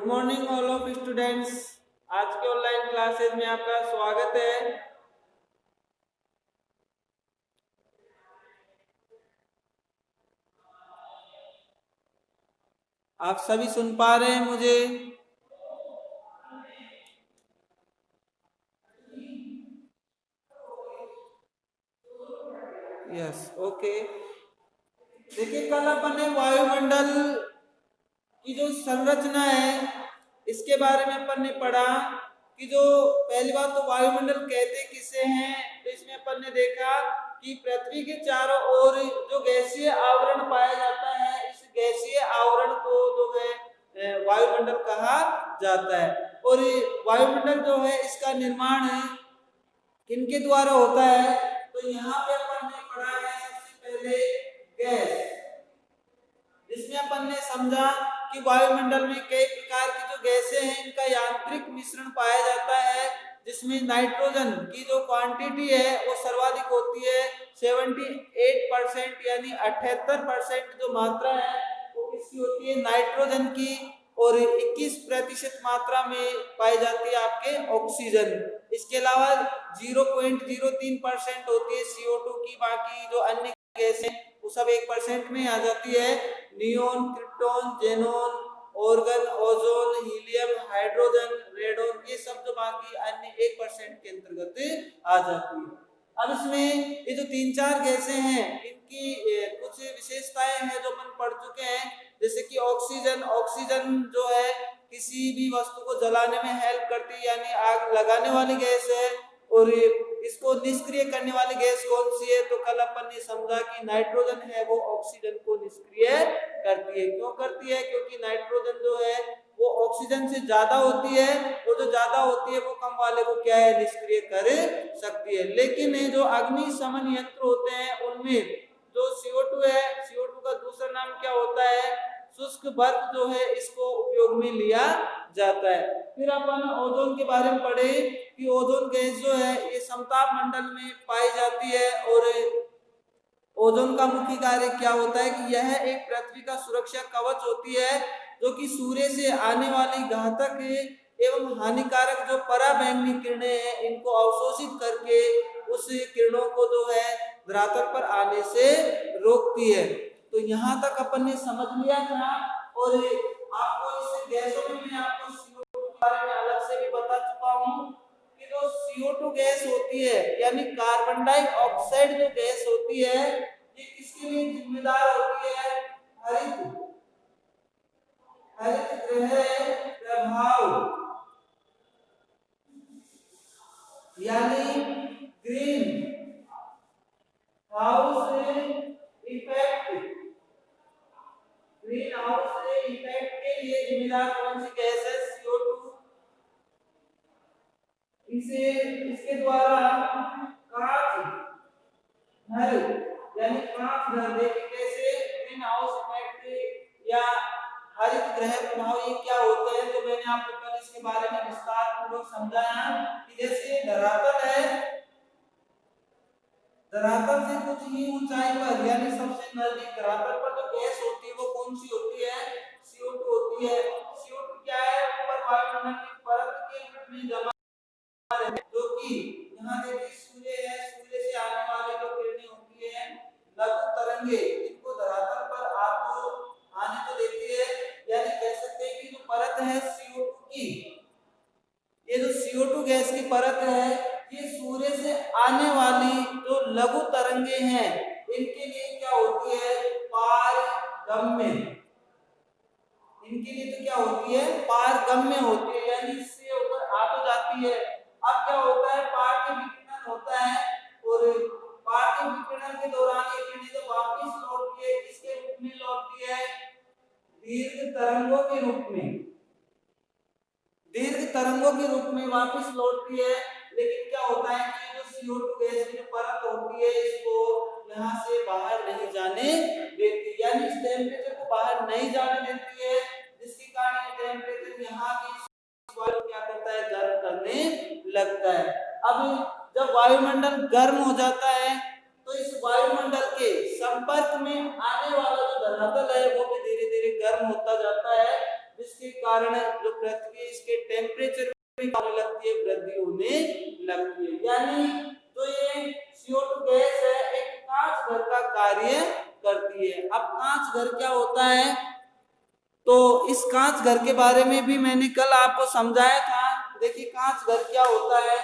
Good morning all of students. आज के online classes में आपका स्वागत है। आप सभी सुन पा रहे हैं मुझे? Yes, okay. देखिए, कल अपन ने वायुमंडल की जो संरचना है इसके बारे में अपन ने पढ़ा कि जो पहली बात तो वायुमंडल कहते किसे हैं, तो इसमें अपन ने देखा कि पृथ्वी के चारों ओर जो गैसीय आवरण पाया जाता है, इस गैसीय आवरण को जो है वायुमंडल कहा जाता है। और वायुमंडल जो है इसका निर्माण किनके द्वारा होता है, तो यहाँ पे अपन ने पढ़ा है सबसे पहले गैस, जिसमें अपन ने समझा कि वायुमंडल में कई प्रकार की जो गैसें हैं इनका यांत्रिक मिश्रण पाया जाता है, जिसमें नाइट्रोजन की जो क्वांटिटी है वो सर्वाधिक होती है 78% यानी 78% जो मात्रा है वो किसकी होती है, नाइट्रोजन की। और 21% मात्रा में पाई जाती है आपके ऑक्सीजन। इसके अलावा 0.03% होती है CO2 की। बाकी जो अन्य गैसें वो सब 1% में आ जाती है। Neon, krypton, xenon, organ, ozone, helium, hydrogen, radon, ये सब जो बाकी अन्य 1% के अंतर्गत आ जाती है। अब इसमें ये जो 3-4 गैसें हैं इनकी कुछ विशेषताएं हैं जो अपन पढ़ चुके हैं, जैसे कि ऑक्सीजन जो है किसी भी वस्तु को जलाने में हेल्प करती है, यानी आग लगाने वाली गैस है। और इसको निष्क्रिय करने वाली गैस कौन सी है, तो कल अपन ने समझा कि नाइट्रोजन है वो ऑक्सीजन को निष्क्रिय करती है। क्यों करती है? क्योंकि नाइट्रोजन जो है वो ऑक्सीजन से ज्यादा होती है, वो जो ज्यादा होती है वो कम वाले को क्या है, निष्क्रिय कर सकती है। लेकिन जो अग्निशमन यंत्र होते हैं उनमें जो CO2 है, CO2 का दूसरा नाम क्या होता है, शुष्क बर्फ जो है इसको उपयोग में लिया जाता है। फिर अपन ओजोन के बारे में पढ़े कि ओजोन गैस जो है ये समताप मंडल में पाई जाती है। और ओजोन का मुख्य कार्य क्या होता है कि यह एक पृथ्वी का सुरक्षा कवच होती है, जो कि सूर्य से आने वाली घातक एवं हानिकारक जो पराबैंगनी किरणें हैं इनको अवशोषित करके उस किरणों को जो है धरातल पर आने से रोकती है। तो यहाँ तक अपन ने समझ लिया था। और आपको इस गैसों में मैं आपको CO2 के बारे में अलग से भी बता चुका हूँ कि जो CO2 गैस होती है यानी कार्बन डाइऑक्साइड जो गैस होती है ये किसके लिए जिम्मेदार होती है, हरित गृह प्रभाव यानी green house effect, green house effect के लिए जिम्मेदार कौन सी गैस है, CO2। इसे इसके द्वारा कांच नल यानी कांच नल, देखिए कैसे ग्रीन हाउस इफेक्ट या हरित गृह प्रभाव ये क्या होते हैं। तो मैंने आपको कल इसके बारे में विस्तार पूर्वक समझाया कि जैसे धरातल है, धरातल से कुछ ही ऊंचाई पर यानी सबसे नजदीक धरातल पर जो गैस होती है वो कौन सी होती है, CO2 होती है। CO2 क्या है, ऊपर वायुमंडल की परत के रूप में जमा है, जो कि यहाँ देखिए सूर्य है, सूर्य से आने वाली जो किरणें होती है लघु तरंगे, इनको धरातल पर आने तो देती है। यानी कह सकते हैं कि जो परत है CO2 की, ये जो CO2 गैस की परत है ये सूर्य से आने वाली जो लघु तरंगे हैं इनके लिए क्या होती है, पारगम्य। इनके लिए तो क्या होती है, पारगम्य होती है, यानी इससे ऊपर आ तो जाती है। अब क्या होता है, पार्थिव विकिरण होता है और पार्थिव विकिरण के दौरान ये किरणें जब वापस लौटती है किसके रूप में लौटती है, दीर्घ तरंगों के रूप में, दीर्घ तरंगों के रूप में वापस लौटती है। लेकिन क्या होता है कि जो CO2 गैस की परत होती है इसको यहाँ से बाहर नहीं जाने देती, यानी इस टेम्परेचर को बाहर नहीं जाने देती है, जिसके कारण ये टेम्परेचर यहाँ की वायु क्या करता है, गर्म करने लगता है। अब जब वायुमंडल गर्म हो जाता है तो इस वायुमंडल के संपर्क में आने वाला जो धरातल है वो भी धीरे धीरे गर्म होता जाता है, जिसके कारण जो टेम्परेचर में क्या होने लगती है, वृद्धि होने लगती है। यानी जो ये CO2 गैस है एक कांच घर का कार्य करती है। अब कांच घर क्या होता है, तो इस कांच घर के बारे में भी मैंने कल आपको समझाया था। देखिए कांच घर क्या होता है,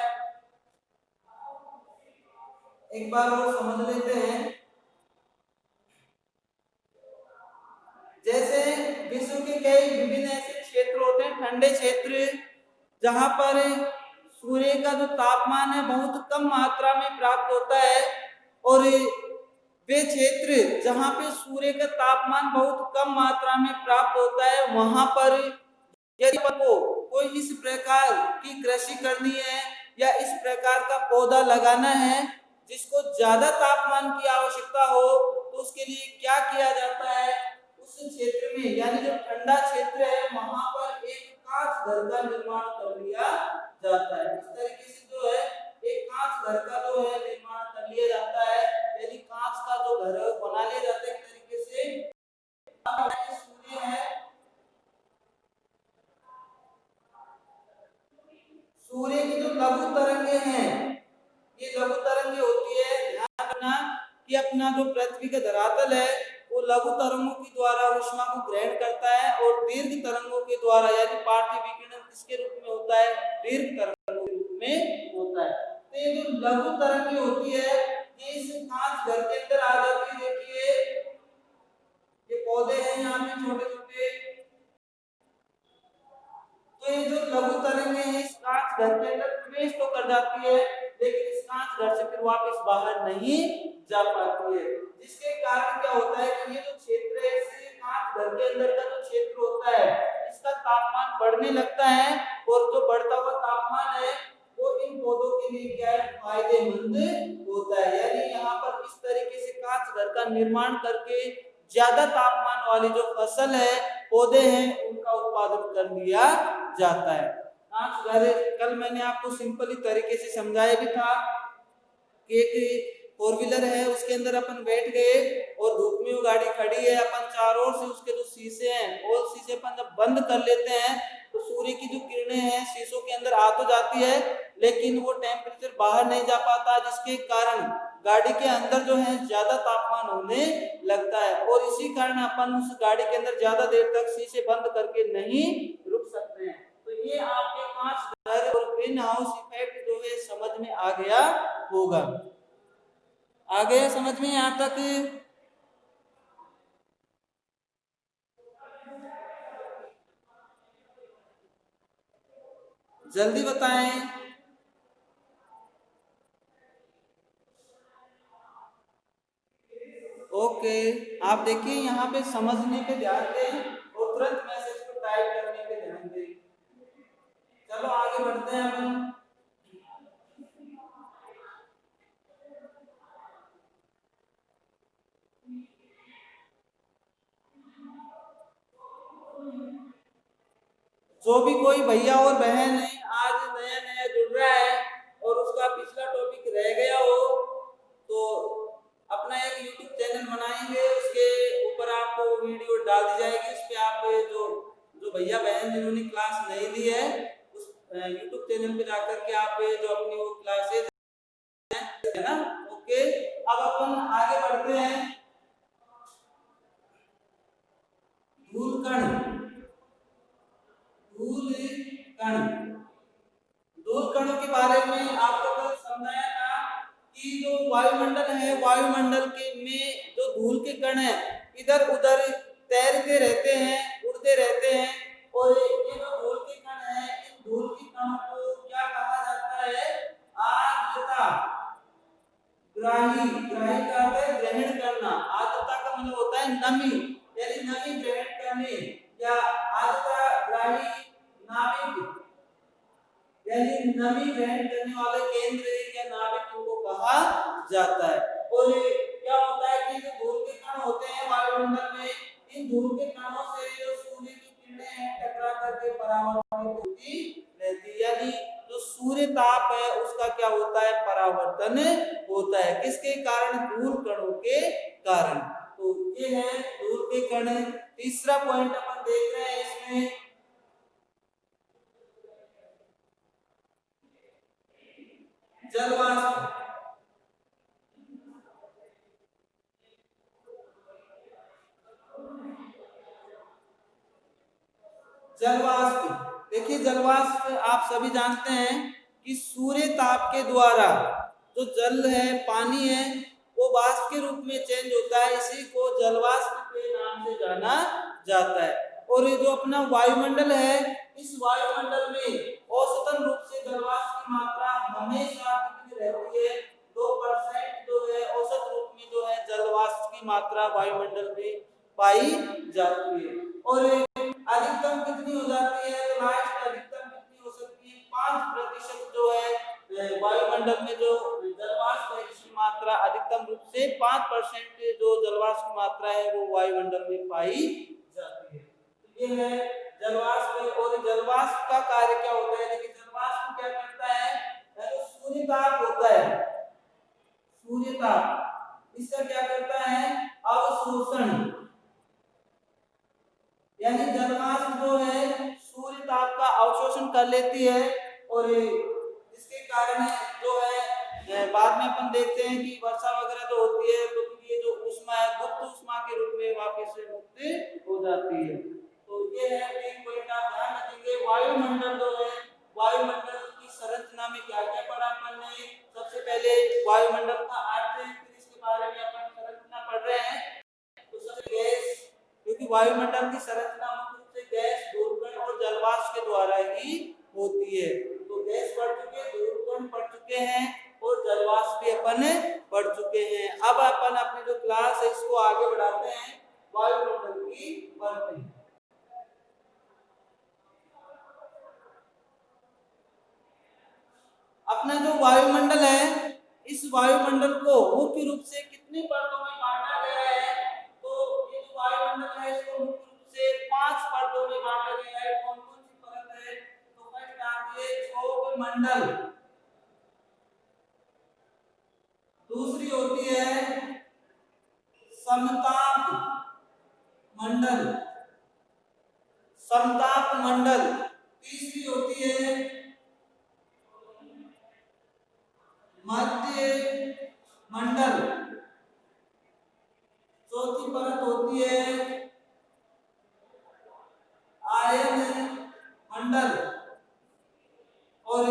एक बार और समझ लेते हैं। जैसे विश्व के कई विभिन्न ऐसे क्षेत्र होते हैं, ठंडे क्षेत्र, जहां पर सूर्य का जो तापमान है बहुत कम मात्रा में प्राप्त होता है, और वे क्षेत्र जहां पे सूर्य का तापमान बहुत कम मात्रा में प्राप्त होता है, वहां पर यदि आपको कोई इस प्रकार की कृषि करनी है या इस प्रकार का पौधा लगाना है जिसको ज्यादा तापमान की आवश्यकता हो, तो उसके लिए क्या किया जाता है, उस क्षेत्र में यानी जो ठंडा क्षेत्र है वहां पर एक कांच घर का निर्माण कर लिया जाता है। इस तरीके से जो है एक कांच घर का जो है निर्माण कर लिया जाता है, यानी कांच का जो घर है बना लिया जाता है एक तरीके से। सूर्य है, सूर्य की जो लघु तरंगे हैं, ये लघु तरंगे होती है, ध्यान रखना कि अपना जो पृथ्वी का धरातल है वो लघु तरंगों के द्वारा ऊष्मा को ग्रहण करता है, और दीर्घ तरंगों के द्वारा यानी पार्थिव विकिरण किसके रूप में होता है, दीर्घ तरंगों के रूप में होता है। तो ये जो लघु तरंगे होती है ये इस कांच घर के अंदर आ जाती है। देखिए ये पौधे हैं यहाँ पे छोटे छोटे, तो ये जो लघु तरंगे हैं इस कांच घर के अंदर प्रवेश तो कर जाती है, लेकिन इस कांच घर से फिर वापस बाहर नहीं जा पाती है, जिसके कारण क्या होता है कि ये जो क्षेत्र है इस कांच घर के अंदर का जो क्षेत्र होता है इसका तापमान बढ़ने लगता है, और जो बढ़ता हुआ तापमान है वो इन पौधों के लिए क्या है, फायदेमंद होता है। यानी यहाँ पर इस तरीके से कांच घर का निर्माण करके ज्यादा तापमान वाली जो फसल है, पौधे हैं, उनका उत्पादन कर लिया जाता है। कांच घर कल मैंने आपको सिंपली तरीके से समझाया भी था कि एक फोर व्हीलर है उसके अंदर अपन बैठ गए और धूप में वो गाड़ी खड़ी है, अपन चारों ओर से उसके जो शीशे हैं और शीशे अपन जब बंद कर लेते हैं तो सूर्य की जो किरणें हैं शीशों के अंदर आ तो जाती है, लेकिन वो टेम्परेचर बाहर नहीं जा पाता, जिसके कारण गाड़ी के अंदर जो है ज्यादा तापमान होने लगता है, और इसी कारण अपन उस गाड़ी के अंदर ज्यादा देर तक शीशे बंद करके नहीं रुक सकते हैं। तो ये आपके कांच घर और ग्रीन हाउस इफेक्ट जो है समझ में आ गया होगा। आ गया समझ में यहाँ तक? जल्दी बताएं। ओके, आप देखिए यहाँ पे समझने पे ध्यान दें और तुरंत मैसेज को टाइप करने पे ध्यान दें। चलो आगे बढ़ते हैं अपन। जो भी कोई भैया और बहन है आज नया नया जुड़ रहा है और उसका पिछला टॉपिक रह गया हो, तो अपना एक YouTube चैनल बनाएंगे, उसके ऊपर आपको वीडियो डाल दी जाएगी, उस पर आप जो जो भैया बहन जिन्होंने क्लास नहीं ली है उस YouTube चैनल पे जाकर के आप जो अपनी वो क्लासेज है ना। ओके, अब अपन आगे बढ़ते हैं। धूल कण, धूल कण, धूल कणों के बारे में आपको कल समझाया था कि जो वायुमंडल है, वायुमंडल के में जो धूल के कण है इधर उधर तैरते रहते हैं, उड़ते रहते हैं, और ये जो धूल के कण है इन धूल के कणों को क्या कहा जाता है, आर्द्रता ग्राही, ग्राही का अर्थ है ग्रहण करना, आर्द्रता का मतलब होता है नमी, यानी नमी ग्रहण करने या आर्द्रता ग्राही नाभिक, यानी नमी ग्रहण करने वाले केंद्र या नाभिक को कहा जाता है। और क्या होता है कि जो धूल के कण होते हैं वायुमंडल में, इन धूल के कणों से जो सूर्य की किरणें हैं टकरा करके परावर्तित होती रहती है, यानी जो सूर्य ताप है उसका क्या होता है, परावर्तन होता है, किसके कारण, धूल कणों के कारण। तो ये है धूल के कण। तीसरा पॉइंट अपन देख रहे हैं इसमें, जलवाष्प, देखिए जलवाष्प आप सभी जानते हैं कि सूर्य ताप के द्वारा जो जल है, पानी है, वो वाष्प के रूप में चेंज होता है, इसी को जलवाष्प के नाम से जाना जाता है। और ये जो अपना वायुमंडल है, इस वायुमंडल में औसतन रूप से जलवाष्प की मात्रा हमेशा कितनी रहती है? 2% जो है औसत रूप में जो है जलवाष्प की मात्रा वायुमंडल में पाई जाती है। और अधिकतम कितनी हो जाती है? तो लास्ट अधिकतम कितनी हो सकती है? 5% जो है वायुमंडल में जो जलवाष्प है इसकी मात्रा अधिकतम रूप से 5% जो जलवाष्प की मात्रा है वो वायुमंडल में पाई जाती है। तो ये है जलवाष्प। और जलवाष्प का कार्य क्या होता है? देखिए जलवाष्प क्या करता है? जो सूर्य ताप होता है, सूर्य ताप, इसका क्या करता है? अवशोषण, यानी जलवाष्प जो है सूर्य ताप का अवशोषण कर लेती है। और इसके कारण जो है बाद में अपन देखते हैं कि वर्षा वगैरह जो होती है तो ये जो ऊष्मा है गुप्त ऊष्मा के रूप में वापस से मुक्त हो जाती है। तो ये है तीन पॉइंट आप ध्यान रखेंगे। वायुमंडल जो है, वायुमंडल की संरचना में क्या क्या पढ़ा अपन ने? सबसे पहले वायुमंडल का अर्थ, इसके बारे में अपन संरचना पढ़ रहे हैं। तो सबसे गैस, क्योंकि वायुमंडल की संरचना मुख्य रूप से गैस, धूलकण और जलवाष्प के द्वारा ही होती है। तो गैस पढ़ चुके, धूलकण पढ़ चुके हैं और जलवाष्प भी अपन पढ़ चुके हैं। अब अपन अपनी जो क्लास है इसको आगे बढ़ाते हैं वायुमंडल की परतें। अपना जो वायुमंडल है, इस वायुमंडल को मुख्य रूप से कितनी परतों में बांटा गया है? तो ये जो वायुमंडल है इसको मुख्य रूप से 5 परतों में बांटा गया है। कौन कौन सी परत है? तो फर्स्ट आती है क्षोभ मंडल, दूसरी होती है समताप मंडल, समताप मंडल, तीसरी होती है मध्य मंडल, चौथी परत होती है आयन मंडल और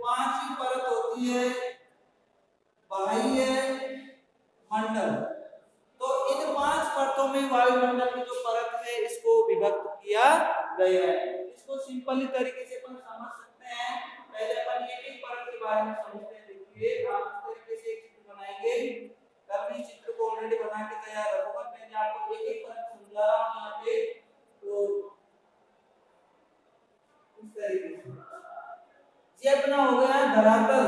पांचवी परत होती है बाह्य मंडल। तो इन 5 परतों में वायुमंडल की जो परत है इसको विभक्त किया गया है। इसको सिंपली तरीके से अपन समझ सकते हैं। पहले अपन एक एक परत के बारे में समझते हैं। देखिए आप इस तरीके से एक चित्र बनाएंगे। कल मैं चित्र को ऑलरेडी बना के तैयार रखूंगा। मैंने आपको एक एक परत समझा रहा हूं यहाँ पे। तो इस तरीके से ये अपना हो गया धरातल।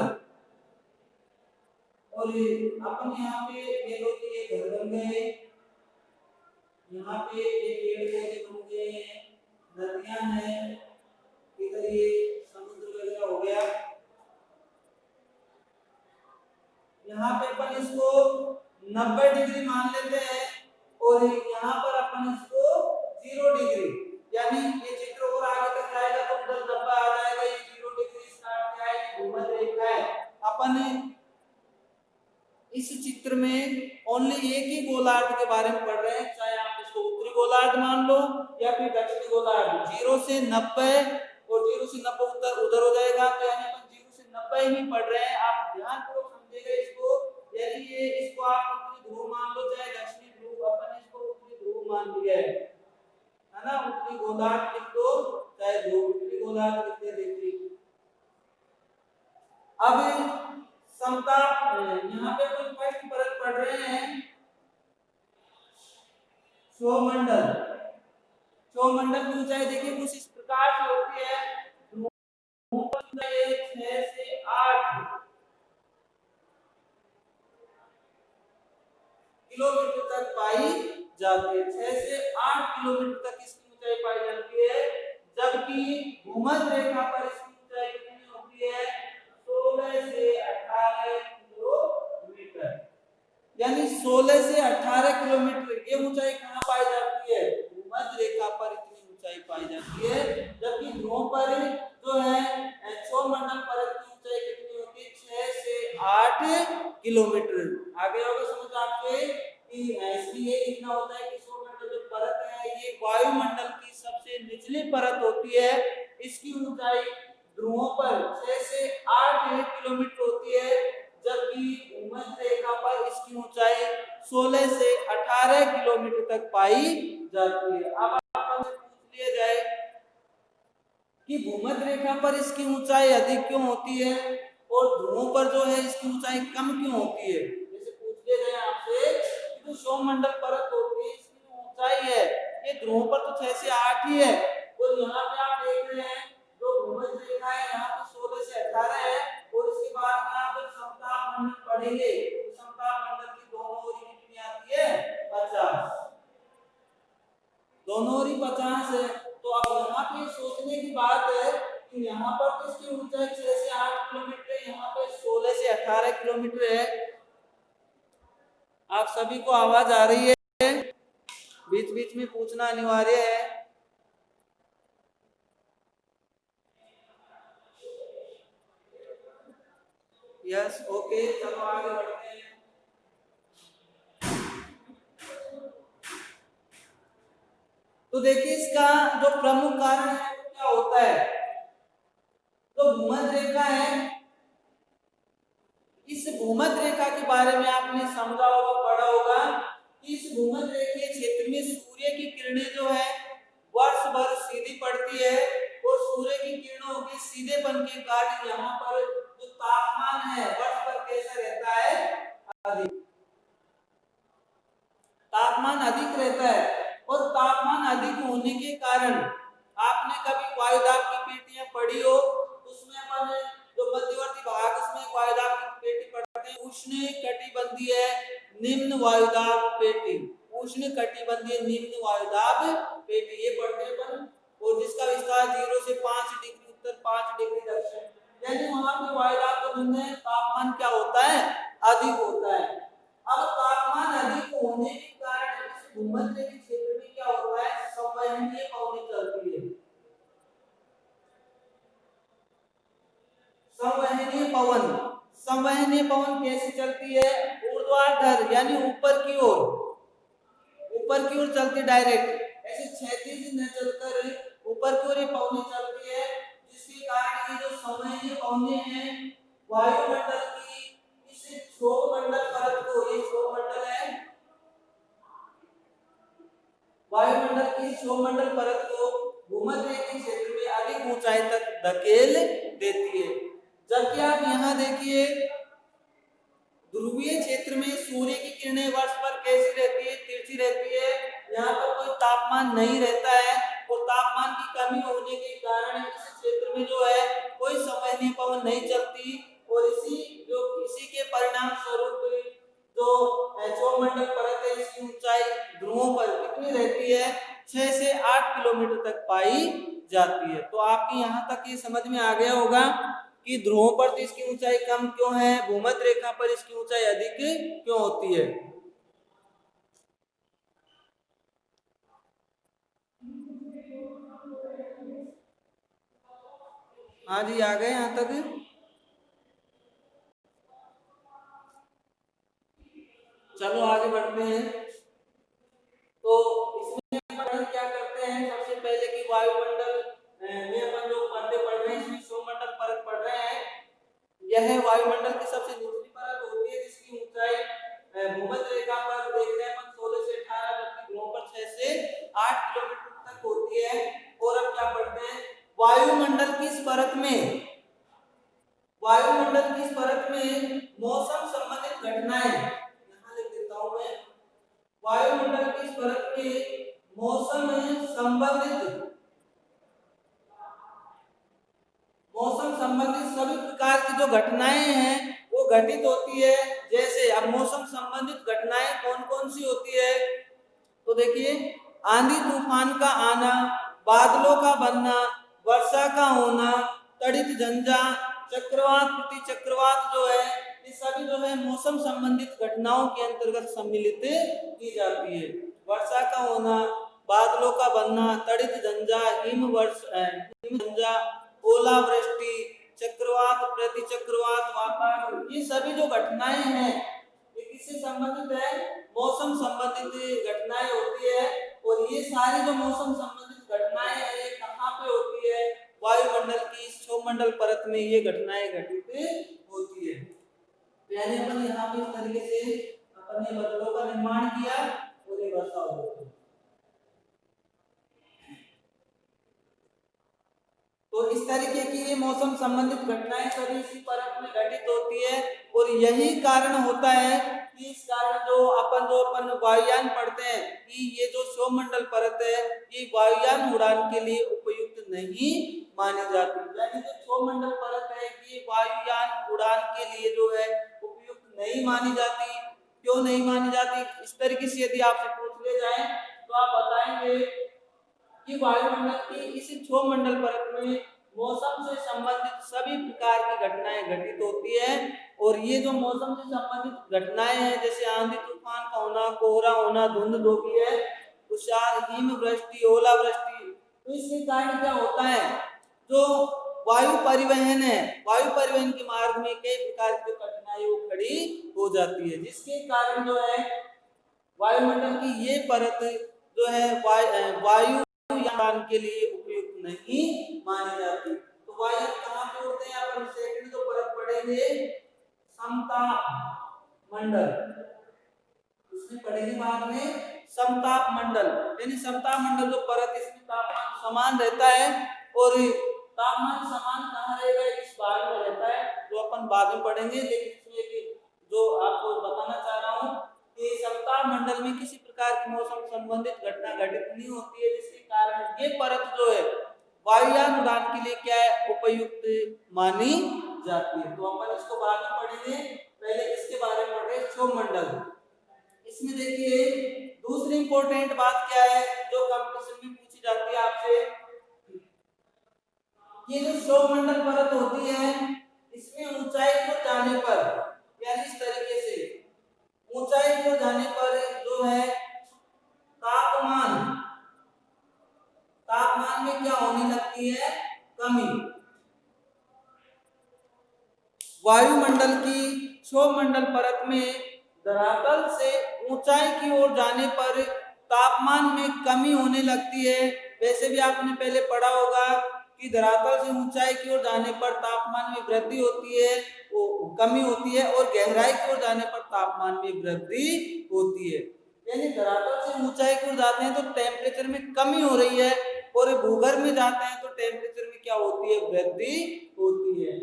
और अपन यहाँ पे ये लो कि ये घर बन गए, यहाँ पे ये पेड़ पौधे बन गए हैं, नदियां हैं, इधर ये समुद्र वगैरह हो गया। यहाँ पे अपन इसको 90 डिग्री मान लेते हैं और यहाँ पर अपन इसको 0 डिग्री, यानी ये चित्र और आगे तक जाएगा तो उधर 90 आ जाएगा, ये 0 डिग्री स्टार्ट क्या है? भूमध्य रेखा है। अपन इस चित्र में ओनली एक ही गोलार्ध के बारे में पढ़ रहे हैं, चाहे आप इसको उत्तरी गोलार्ध मान लो या फिर दक्षिणी गोलार्ध। 0 से 90 और 0 से 90 उधर हो जाएगा, तो यानी अपन 0 से 90 ही पढ़ रहे हैं। आप ध्यानपूर्वक समझिएगा इसको। यदि ये इसको आप उत्तरी ध्रुव मान लो चाहे दक्षिणी ध्रुव, अपन इसको उत्तरी ध्रुव मान लिया है ना। उत्तरी गोलार्ध लिख दो चाहे ध्रुव, उत्तरी गोलार्ध लिख दे। देखिए अब समताप, यहाँ पे अपन फर्स्ट परत पढ़ रहे हैं क्षोभमंडल। क्षोभमंडल की ऊंचाई देखिए कुछ इस प्रकार से होती है। 6 से 8 किलोमीटर तक पाई जाती है। 6 से 8 किलोमीटर तक इसकी ऊंचाई पाई जाती है, जबकि भूमध्य रेखा पर इसकी ऊंचाई कितनी होती है? 16 से 18 किलोमीटर, यानी 16 से 18 किलोमीटर ये ऊंचाई कहां पाई जाती है? भूमध्य रेखा पर इतनी ऊंचाई पाई जाती है। जबकि ध्रुव पर जो है क्षोभमंडल परत की ऊंचाई कितनी होती है? 6 से 8 किलोमीटर। आगे होगा समझ आपके कि इसलिए लिखना होता है कि क्षोभमंडल जो परत है ये वायुमंडल की सबसे निचली परत होती होती है इसकी ऊंचाई ध्रुवों पर 6 से 8 किलोमीटर होती है, जबकि भूमध्य रेखा पर इसकी ऊंचाई 16 से 18 किलोमीटर तक पाई जाती है। अब आपसे पूछ लिया जाए कि भूमध्य रेखा पर इसकी ऊंचाई अधिक क्यों होती है और ध्रुवों पर जो है इसकी ऊंचाई कम क्यों होती है। जैसे पूछ लिया जाए आपसे कि जो सौरमंडल परत होती है इसकी जो ऊंचाई है ये ध्रुवों पर तो 6 से 8 ही है, और यहाँ पे आप देख रहे हैं जो भूमध्य रेखा है यहाँ पे 16 से 18 है, और इसके बाद में आप जब समताप मंडल पढ़ेंगे तो समताप मंडल की दोनों ओर कितनी आती है 50, दोनों ओर 50 है। तो अब यहाँ पे सोचने की बात है कि यहाँ पर तो इसकी ऊंचाई 6 से 8 किलोमीटर है, यहाँ पे 16 से 18 किलोमीटर है। आप सभी को आवाज आ रही है? बीच बीच में पूछना अनिवार्य है। यस, ओके, चलो आगे बढ़ते हैं। तो देखिए इसका जो प्रमुख कारण है वो क्या होता है। तो भूमध्य रेखा है, इस भूमध्य रेखा के बारे में आपने समझा होगा, पढ़ा होगा कि इस भूमध्य रेखीय क्षेत्र में सूर्य की किरणें जो है वर्ष भर सीधी पड़ती है, और सूर्य की किरणों के सीधेपन के कारण यहाँ पर जो तापमान है वर्ष भर कैसा रहता है, अधिक, तापमान अधिक रहता है। और तापमान अधिक होने के कारण आपने कभी वायुदाब की पेटियां पढ़ी हो, उसमें अपन जो मध्यवर्ती भाग उसमें वायुदाब की पेटी पढ़ते हैं, उष्ण कटिबंधीय निम्न वायुदाब पेटी, उष्ण कटिबंधीय निम्न वायुदाब पेटी, ये पढ़ते हैं अपन, और जिसका विस्तार 0 से 5 डिग्री उत्तर 5 डिग्री दक्षिण, यानी वहां पे वायुदाब का बंधन तापमान क्या होता है, अधिक होता है। अब तापमान अधिक होने के कारण इस भूमध्य के क्षेत्र में क्या होता है, संवहनीय पवनें चलती है। संवहनीय पवन, संवहनीय पवन कैसे चलती है, ऊर्ध्वाधर यानी ऊपर की ओर, ऊपर की ओर चलती डायरेक्ट, ऐसे क्षैतिज न चलकर ऊपर की ओर ये पवनें चलती है, जिसके कारण ये जो संवहनीय पवनें हैं वायुमंडल की इस क्षोभमंडल परत को, ये क्षोभमंडल है, वायुमंडल की क्षोभमंडल परत को भूमध्य के क्षेत्र में अधिक ऊंचाई तक धकेल देती है। जबकि आप यहाँ देखिए ध्रुवीय क्षेत्र में सूर्य की किरणें वर्ष भर कैसी रहती है, तिरछी रहती है, यहाँ पर कोई तापमान नहीं रहता है, और तापमान की कमी होने के कारण इस क्षेत्र में जो है कोई संवहनीय पवन नहीं चलती, और इसी के परिणाम स्वरूप जो क्षोभमंडल परत है इसकी ऊंचाई ध्रुवों पर कितनी रहती है, 6 से 8 किलोमीटर तक पाई जाती है। तो आपके यहाँ तक ये समझ में आ गया होगा कि ध्रुवों पर तो इसकी ऊंचाई कम क्यों है, भूमध्य रेखा पर इसकी ऊंचाई अधिक क्यों होती है। हाँ जी, आ गए यहाँ तक। चलो आगे बढ़ते हैं। तो इसमें अपन क्या करते हैं, सबसे पहले कि वायुमंडल में अपन जो परतें पढ़ रहे हैं इसमें सौरमंडल परत पढ़ रहे हैं। यह वायुमंडल की सबसे निचली परत होती है जिसकी ऊंचाई भूमध्य रेखा पर देख रहे हैं अपन 16 से 18, जबकि ध्रुवों पर 6 से 8 किलोमीटर तक होती है। और अब क्या पढ़ते हैं, वायुमंडल की इस परत में, वायुमंडल की इस परत में मौसम संबंधित घटनाएं, यहाँ लिख देता हूं मैं, वायुमंडल की इस परत में मौसम संबंधित सभी प्रकार की जो घटनाएं हैं वो घटित होती है। जैसे अब मौसम संबंधित घटनाएं कौन कौन सी होती है, तो देखिए आंधी तूफान का आना, बादलों का बनना, वर्षा का होना, तड़ित झंझा, चक्रवात प्रति चक्रवात जो है, ये सभी जो है मौसम संबंधित घटनाओं के अंतर्गत सम्मिलित की जाती है। वर्षा का होना, बादलों का बनना, तड़ित झंझा, हिम झंझा, ओलावृष्टि, चक्रवात प्रति चक्रवात, वातावरण, ये सभी जो घटनाएं हैं ये किससे संबंधित है, मौसम संबंधित घटनाएं होती है। और ये सारी जो मौसम संबंधित घटनाएं हैं ये कहाँ पे होती है, मंडल परत में ये घटनाएं घटित होती है। यानी अपन यहाँ पे इस तरीके से अपन ने बदलों का निर्माण किया और ये वर्षा होती है। तो इस तरीके की ये मौसम संबंधित घटनाएं सभी इसी परत में घटित होती है और यही कारण होता है कि इस कारण जो अपन वायुयान पढ़ते हैं कि ये जो सौमंडल परत है ये वायुयान उड़ान के लिए उपयुक्त नहीं मानी जाती। यानी जो सौमंडल परत है ये वायुयान उड़ान के लिए जो है उपयुक्त नहीं मानी जाती। क्यों नहीं मानी जाती? इस तरीके से यदि आपसे पूछ ले जाए तो आप बताएंगे कि वायुमंडल की इस सौमंडल परत में मौसम से संबंधित सभी प्रकार की घटनाएं घटित होती है और ये जो मौसम से संबंधित घटनाएं हैं जैसे आंधी तूफान का होना, कोहरा होना, धुंध धोबी है, तुषार, हिमवृष्टि, ओलावृष्टि, तो इसके कारण क्या होता है जो वायु परिवहन है, वायु परिवहन के मार्ग में कई प्रकार की कठिनाई वो खड़ी हो जाती है जिसके कारण जो है वायुमंडल की ये परत जो है वायुयान के लिए उपयुक्त नहीं मानी जाती। तो वायु कहाँ पे होते हैं? अपन सेकंड जो परत पढ़ेंगे समताप मंडल, उसमें पढ़ेंगे बाद में समताप मंडल। यानी समताप मंडल जो परत इसमें तापमान समान रहता है और तापमान समान कहाँ रहेगा? इस भाग में रहता है जो अपन बाद में पढ़ेंगे। लेकिन इसमें जो आपको बताना चाह रहा हूँ कि समताप मंडल में किसी प्रकार की मौसम संबंधित घटना घटित नहीं होती है जिसके कारण ये परत जो है वायुयान उड़ान के लिए क्या है उपयुक्त मानी जाती है। तो अपन इसको बाद में पढ़ेंगे, पहले इसके बारे में पढ़ रहे सौमंडल। इसमें देखिए दूसरी इंपॉर्टेंट बात क्या है जो कंपटीशन में पूछी जाती है आपसे, ये जो सौमंडल परत होती है इसमें ऊंचाई को जाने पर यानी इस तरीके से ऊंचाई को जाने पर जो है तापमान तापमान में क्या होने लगती है? कमी। वायुमंडल की सौमंडल परत में धरातल से ऊंचाई की ओर जाने पर तापमान में कमी होने लगती है। वैसे भी आपने पहले पढ़ा होगा कि धरातल से ऊंचाई की ओर जाने पर तापमान में वृद्धि होती है, वो कमी होती है और गहराई की ओर जाने पर तापमान में वृद्धि होती है। यानी धरातल से ऊंचाई की ओर जाते हैं तो टेम्परेचर में कमी हो रही है और भूगर्भ में जाते हैं तो टेम्परेचर में क्या होती है? वृद्धि होती है।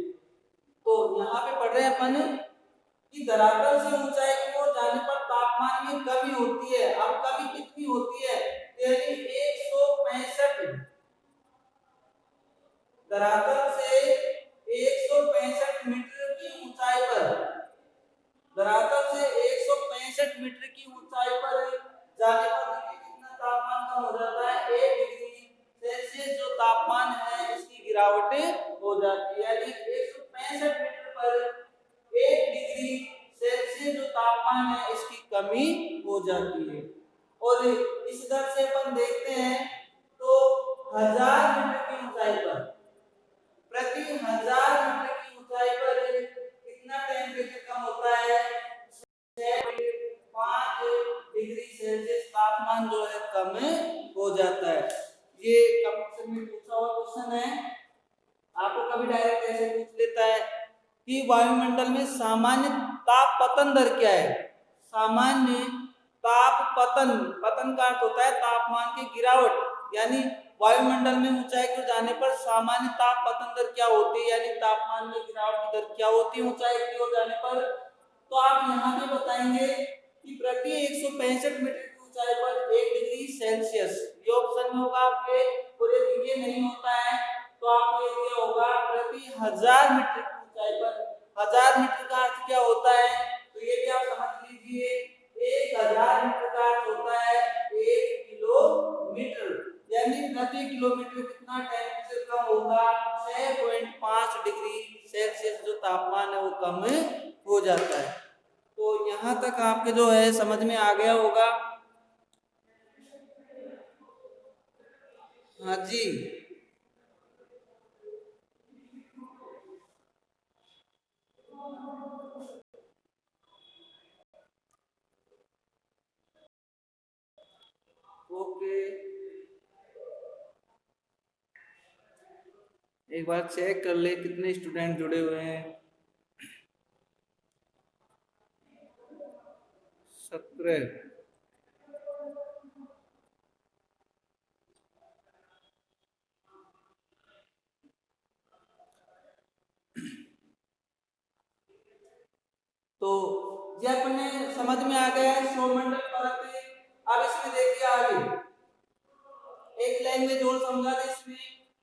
तो यहाँ पे पढ़ रहे हैं अपन कि धरातल से ऊंचाई की ओर जाने पर तापमान में कमी होती है। अब कमी कितनी होती है? यानी 165 धरातल से 165 मीटर की ऊंचाई पर, धरातल से 165 मीटर की ऊंचाई पर जाने पर कितना तापमान कम हो जाता है? 1 डिग्री सेल्सियस जो तापमान है इसकी गिरावट हो जाती है। यानी 165 मीटर पर 1 डिग्री सेल्सियस जो तापमान है इसकी कमी हो जाती है। और इस दर से अपन देखते हैं तो 1000 मीटर की ऊंचाई पर प्रति 1000 मीटर की ऊंचाई पर कितना टेम्परेचर कम होता है? 5 डिग्री सेल्सियस तापमान जो है कम हो जाता है। ये कंपटीशन में पूछा हुआ क्वेश्चन है, आपको कभी डायरेक्ट ऐसे पूछ लेता है कि वायुमंडल में सामान्य ताप पतन दर क्या है? सामान्य ताप पतन, पतन का अर्थ होता है तापमान की गिरावट। यानी वायुमंडल में ऊंचाई को जाने पर सामान्य ताप पतन दर क्या होती है? यानी तापमान में गिरावट की दर क्या होती है ऊंचाई की ओर जाने पर? तो आप यहाँ पे बताएंगे कि प्रति 165 मीटर की ऊंचाई पर 1 डिग्री सेल्सियस, ये ऑप्शन में होगा आपके। और यदि ये नहीं होता है तो आपको ये दिया होगा प्रति 1000 मीटर की ऊंचाई पर। 1000 मीटर का अर्थ क्या होता है? तो ये भी आप समझ लीजिए, 1000 मीटर का अर्थ होता है 1 किलोमीटर। यानी प्रति किलोमीटर कितना टेम्परेचर कम होगा? 6.5 डिग्री सेल्सियस जो तापमान है वो कम हो जाता है। तो यहाँ तक आपके जो है समझ में आ गया होगा। हाँ जी, ओके। एक बार चेक कर ले कितने स्टूडेंट जुड़े हुए हैं। 17। तो ये अपने समझ में आ गया है सौरमंडल परत। अब इसमें देखिए आगे एक लैंग्वेज और समझा दे इसमें।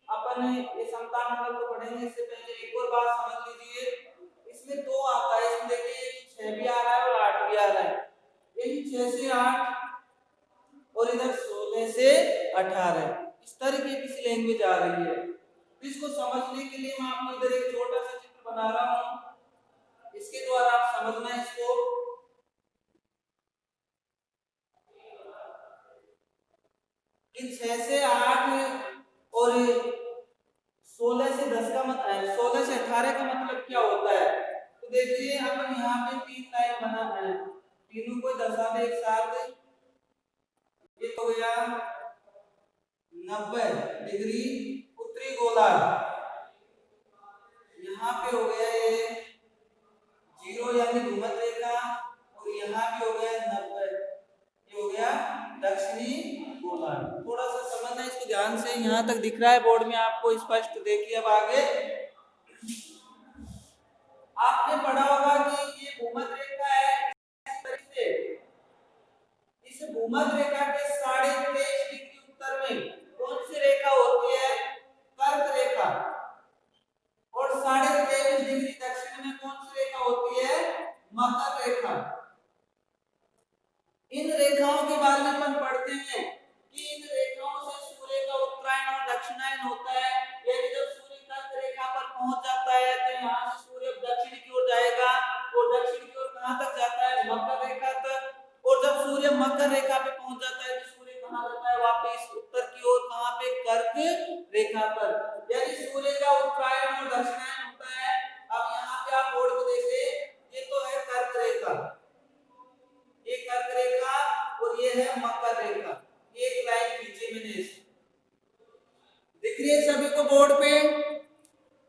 अपन ये समता मंडल को पढ़ेंगे इससे पहले एक और बात समझ लीजिए। इसमें दो आता है, इसमें देखिए 6 भी आ रहा है और 8 भी आ रहा है। ये 6 से 8 और इधर 16 से 18 इस तरीके की सी लैंग्वेज आ रही है। तो इसको समझने के लिए मैं आपको इधर एक छोटा सा चित्र बना रहा हूं, इसके द्वारा आप समझना इसको। इन 6 से 8 और 16 से 10 का मतलब 16 से 18 का मतलब क्या होता है। तो देखिए अपन यहाँ पे 3 लाइन बना है, तीनों को दर्शा दे एक साथ। ये हो गया 90 डिग्री उत्तरी गोलार्ध। यहाँ पे हो गया ये 0 यानी भूमध्य रेखा, और यहाँ पे हो गया 90, ये हो गया दक्षिणी गोलार्ध। थोड़ा सा समझना इसको ध्यान से। यहाँ तक दिख रहा है बोर्ड में आपको स्पष्ट। देखिए अब आगे आपने पढ़ा होगा कि ये भूमध्य रेखा है, इस तरीके से इस भूमध्य रेखा के 23.5 डिग्री उत्तर में कौन सी रेखा होती है, कर्क रेखा। और 23.5 डिग्री दक्षिण में कौन सी रेखा होती है, मकर रेखा। इन रेखाओं के बारे में अपन पढ़ते हैं कि इन रेखाओं से सूर्य का उत्तरायण और दक्षिणायन होता है। यानी जब सूर्य कर्क रेखा पर पहुंच जाता है तो यहाँ से सूर्य दक्षिण की ओर जाएगा, और दक्षिण की ओर कहां तक जाता है, मकर रेखा तक। और जब सूर्य मकर रेखा पे पहुंच जाता है तो सूर्य कहां जाता है, वापस उत्तर की ओर, कहां पे, कर्क रेखा पर। यानी सूर्य का उत्तरायण और दक्षिणायन होता है। अब यहाँ पे आप बोर्ड में देखिए, ये तो है कर्क रेखा, ये कर्क रेखा, और ये है मकर रेखा। एक लाइन खींची मैंने, दिख रही है सभी को बोर्ड पे।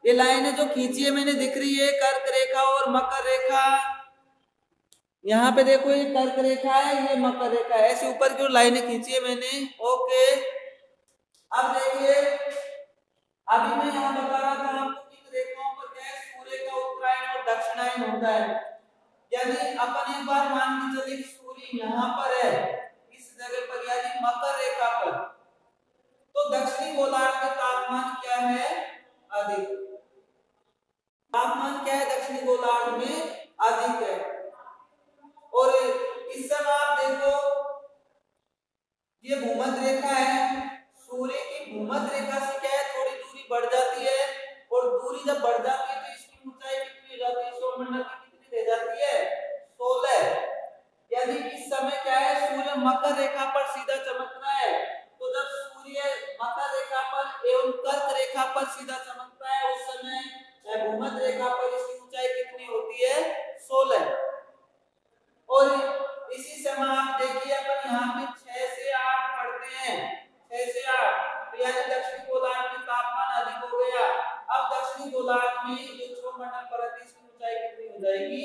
ये लाइनें जो खींची है मैंने दिख रही है, कर्क रेखा और मकर रेखा। यहाँ पे देखो ये कर्क रेखा है, ये मकर रेखा है, ऐसे ऊपर की लाइनें खींची है मैंने। ओके अब देखिए, अभी मैं यहाँ बता रहा था आपको कि रेखाओं पर क्या है, सूर्य का उत्तरायण और दक्षिणायन होता है। यानी अपन एक बार मान के चलिए कि सूर्य यहाँ पर है इस जगह पर, यानी मकर रेखा पर, तो दक्षिणी गोलार्ध में तापमान क्या है, अधिक। तापमान क्या है दक्षिणी गोलार्ध में, अधिक है। और इस समय आप देखो ये भूमध्य रेखा है, सूर्य की भूमध्य रेखा से क्या है, थोड़ी दूरी बढ़ जाती है, और दूरी जब बढ़ जाती है तो इसकी ऊंचाई कितनी हो जाती है, सौरमंडल की कितनी रह जाती है, 16। यानी इस समय क्या है, सूर्य मकर रेखा पर सीधा चमक रहा है। तो जब सूर्य मकर रेखा पर एवं कर्क रेखा पर सीधा चमकता है उस समय भूमध्य रेखा पर इसकी ऊंचाई कितनी होती है, 16। और इसी समय आप देखिए अपन यहाँ पे 6 से 8 पढ़ते हैं, 6 से 8, तो यानी दक्षिणी गोलार्ध में तापमान अधिक हो गया। अब दक्षिणी गोलार्ध में जो सौरमंडल परत इसकी ऊंचाई कितनी हो जाएगी,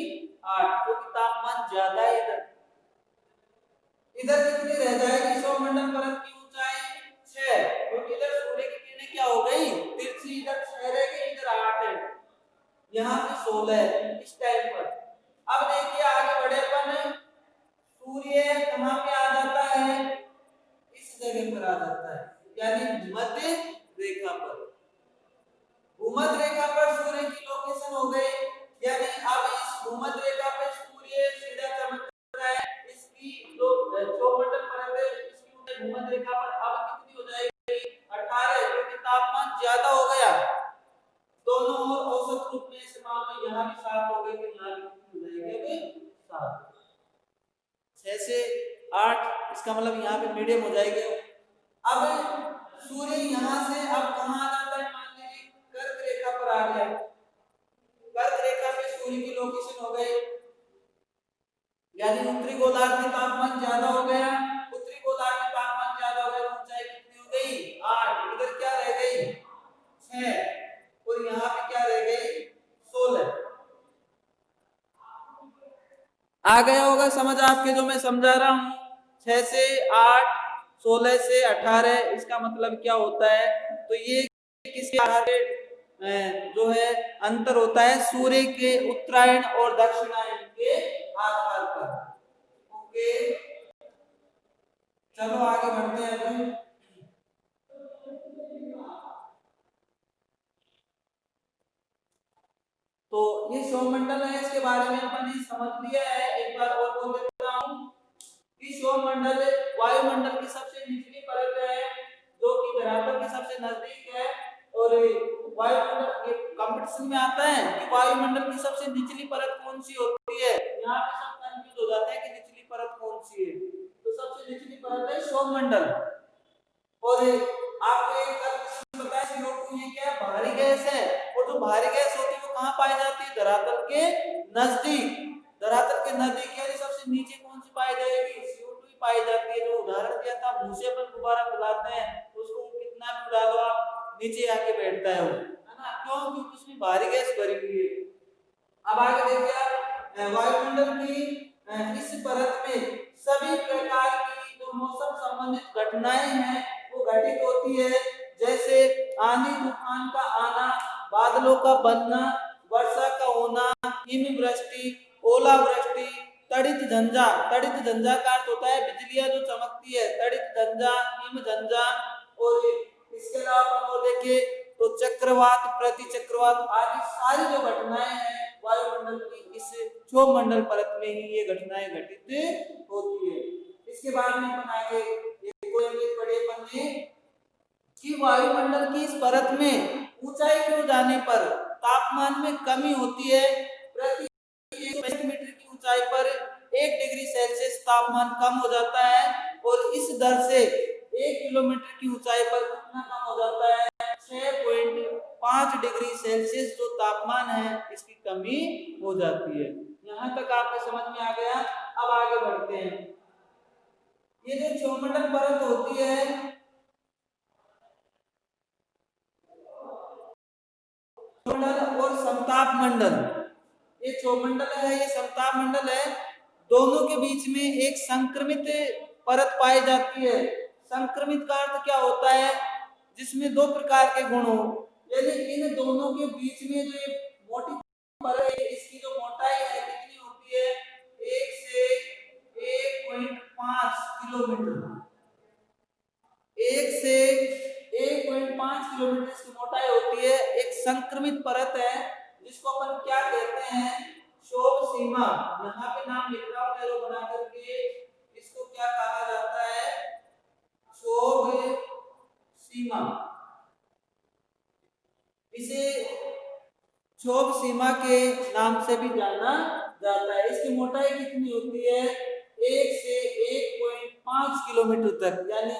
8, क्योंकि तापमान ज्यादा है इधर। इधर कितनी रह जाएगी सौरमंडल परत की ऊंचाई, 6, क्योंकि इधर सूर्य की किरणें क्या हो गई, तिरछी, इधर 6 रह गई, इधर 8 है, यहाँ पे 16 है इस टाइम पर। अब देखिए आगे बढ़े अपन, सूर्य कहां पे आ जाता है, इस जगह पर आ जाता है, यानी मध्य रेखा पर। भूमध्य रेखा पर सूर्य की लोकेशन हो गई। यानी अब इस भूमध्य रेखा पे सूर्य सीधा चमक रहा है, इसकी जो सौरमंडल परत है इसकी ऊंचाई भूमध्य रेखा पर अब कितनी हो जाएगी, 18, क्योंकि तापमान ज्यादा हो गया। दोनों और औसत रूप में से मान लो यहाँ भी 7 हो गई, तो यहाँ भी कितनी हो जाएगी, 7। 6 से 8 इसका मतलब यहाँ पे मीडियम हो जाएगी। अब सूर्य यहाँ से अब कहाँ आ जाता है, मान लीजिए कर्क रेखा पर आ गया। कर्क रेखा पे सूर्य की लोकेशन हो गई, यानी उत्तरी गोलार्ध में तापमान ज्यादा हो गया। उत्तरी गोलार्ध में तापमान ज्यादा हो गया, ऊंचाई कितनी हो गई, 8, इधर क्या रह गई, 6। आ गया होगा समझ आपके जो मैं समझा रहा हूँ। 6 से 8, 16 से 18 इसका मतलब क्या होता है? तो ये किसके आधार पे जो है अंतर होता है? सूर्य के उत्तरायण और दक्षिणायन के आधार पर। ओके, चलो आगे बढ़ते हैं अभी। तो ये सौरमंडल है, इसके बारे में अपन ने समझ लिया है। एक बार और बोल देता हूँ कि सौरमंडल वायुमंडल की सबसे निचली परत है जो कि धरातल के सबसे नजदीक है। और वायुमंडल ये कंपटीशन में आता है कि वायुमंडल की सबसे निचली परत कौन सी होती है। यहाँ पे सब कंफ्यूज हो जाते हैं कि निचली परत कौन सी है। तो सबसे निचली परत है सौरमंडल। और आपको एक बात बताया CO2 ये क्या है? भारी गैस है। और जो भारी गैस होती है वो कहाँ पाई जाती है? धरातल के नजदीक। धरातल के नजदीक यानी सबसे नीचे कौन सी पाई जाएगी? CO2 ही पाई जाती है। जो उदाहरण दिया था, मुंह से अपन गुब्बारा फुलाते हैं तो उसको कितना भी डालो आप, नीचे आके बैठता है वो, है ना? क्यों? क्योंकि उसमें भारी गैस भरी हुई है। अब आगे देखिए आप, वायुमंडल की इस परत में सभी प्रकार की जो मौसम संबंधित घटनाएं हैं वो घटित होती है। जैसे आंधी तूफान का आना, बादलों का बनना, वर्षा का होना, हिमवृष्टि, ओलावृष्टि, तड़ित झंझा। तड़ित झंझा का अर्थ होता है बिजलियां जो चमकती है, तड़ित झंझा, हिम झंझा। और इसके अलावा और देखिए तो चक्रवात, प्रति चक्रवात आदि सारी जो घटनाएं हैं वायुमंडल की इस सौरमंडल परत में ही ये घटनाएं घटित होती है। इसके बाद में अपन आगे एक और इंग्लिश पढ़े अपन ने कि वायुमंडल की इस परत में ऊंचाई की ओर जाने पर तापमान में कमी होती है। प्रति 1 मीटर की ऊंचाई पर 1 डिग्री सेल्सियस तापमान कम हो जाता है। और इस दर से 1 किलोमीटर की ऊंचाई पर कितना कम हो जाता है? 6.5 डिग्री सेल्सियस जो तापमान है इसकी कमी हो जाती है। यहाँ तक आपको समझ में आ गया। अब आगे बढ़ते हैं। ये जो सौरमंडल परत होती है, मंडल और समताप मंडल, ये सौरमंडल है, ये समताप मंडल है, दोनों के बीच में एक संक्रमित परत पाई जाती है। संक्रमित का अर्थ क्या होता है? जिसमें दो प्रकार के गुण हो। यानी इन दोनों के बीच में जो ये मोटी परत है इसकी जो मोटाई है कितनी होती है? 1 से 1.5 किलोमीटर। 1 से 1.5 किलोमीटर इसकी मोटाई होती है। एक संक्रमित परत है जिसको अपन क्या कहते हैं? क्षोभ सीमा। यहाँ पे नाम लिख रहा हूं एरो बना करके। इसको क्या कहा जाता है? क्षोभ सीमा। इसे क्षोभ सीमा के नाम से भी जाना जाता है। इसकी मोटाई कितनी होती है? 1 से 1.5 किलोमीटर तक। यानी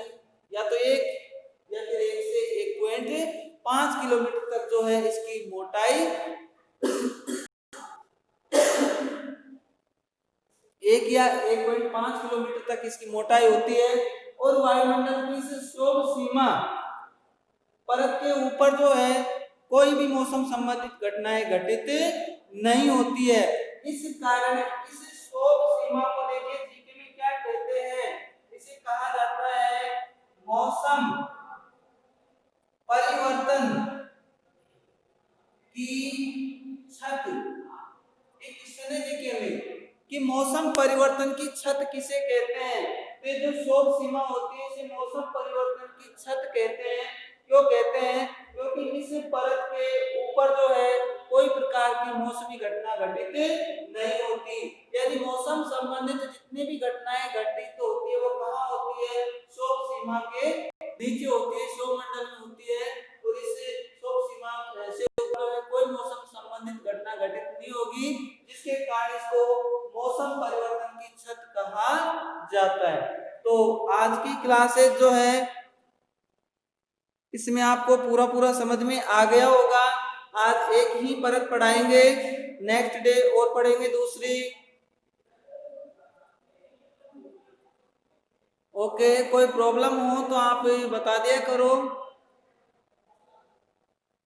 या तो 1 या फिर 1 से 1.5 किलोमीटर तक जो है इसकी मोटाई 1 या 1.5 किलोमीटर तक इसकी मोटाई होती है। और वायुमंडल की इस क्षोभ सीमा परत के ऊपर जो है कोई भी मौसम संबंधित घटनाएं घटित नहीं होती है। इस कारण इस क्षोभ सीमा को देखिए जीके में क्या कहते हैं? इसे कहा जाता है मौसम परिवर्तन की छत। एक क्वेश्चन है जीके में कि मौसम परिवर्तन की छत किसे कहते हैं? तो जो क्षोभ सीमा होती है इसे मौसम परिवर्तन की छत कहते हैं। क्यों कहते हैं? क्योंकि इस परत के ऊपर जो है कोई प्रकार की मौसमी घटना घटित नहीं होती। यानी मौसम संबंधित जितनी भी घटनाएं घटित होती है वो कहाँ होती है? क्षोभ सीमा के नीचे होती है, सौरमंडल में होती है। और इस क्षोभ सीमा से ऊपर कोई मौसम संबंधित घटना घटित नहीं होगी, जिसके कारण इसको मौसम परिवर्तन की छत कहा जाता है। तो आज की क्लासेस जो है इसमें आपको पूरा समझ में आ गया होगा। आज एक ही परत पढ़ाएंगे, नेक्स्ट डे और पढ़ेंगे दूसरी। ओके, कोई प्रॉब्लम हो तो आप बता दिया करो।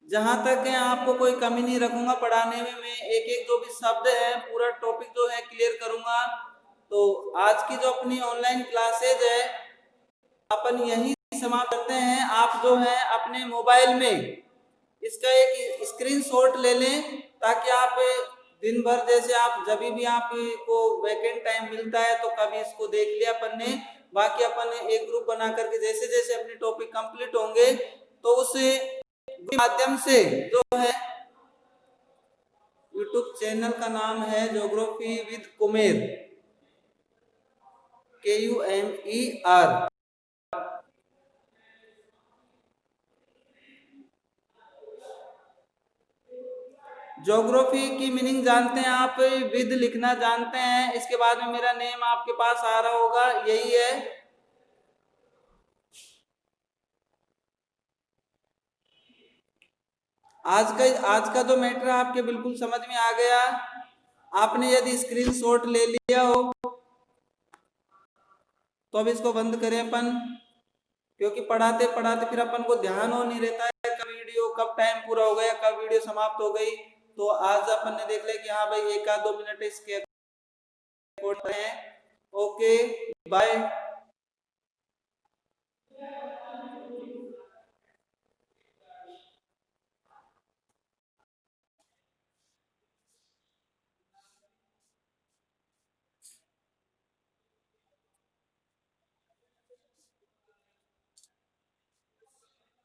जहां तक है आपको कोई कमी नहीं रखूंगा पढ़ाने में, मैं एक एक जो भी शब्द है पूरा टॉपिक जो है क्लियर करूंगा। तो आज की जो अपनी ऑनलाइन क्लासेज है अपन यही समाप्त करते हैं। आप जो है अपने मोबाइल में इसका एक स्क्रीनशॉट ले लें, ताकि आप दिन भर जैसे आप जब भी आपको वैकेंट टाइम मिलता है तो कभी इसको देख लिया अपन ने। बाकी अपन ने एक ग्रुप बना करके जैसे जैसे अपने टॉपिक कंप्लीट होंगे तो उस माध्यम से जो है यूट्यूब चैनल का नाम है geography with Kumer, KUMER। Geography की मीनिंग जानते हैं आप, विद लिखना जानते हैं, इसके बाद में मेरा नेम आपके पास आ रहा होगा, यही है। आज का जो मैटर आपके बिल्कुल समझ में आ गया। आपने यदि स्क्रीनशॉट ले लिया हो तो अब इसको बंद करें अपन, क्योंकि पढ़ाते पढ़ाते फिर अपन को ध्यान हो नहीं रहता है कब वीडियो कब टाइम पूरा हो गया, कब वीडियो समाप्त हो गई। तो आज अपन ने देख लिया कि हाँ भाई 1 आध 2 मिनट इसके रिकॉर्ड है। Okay bye.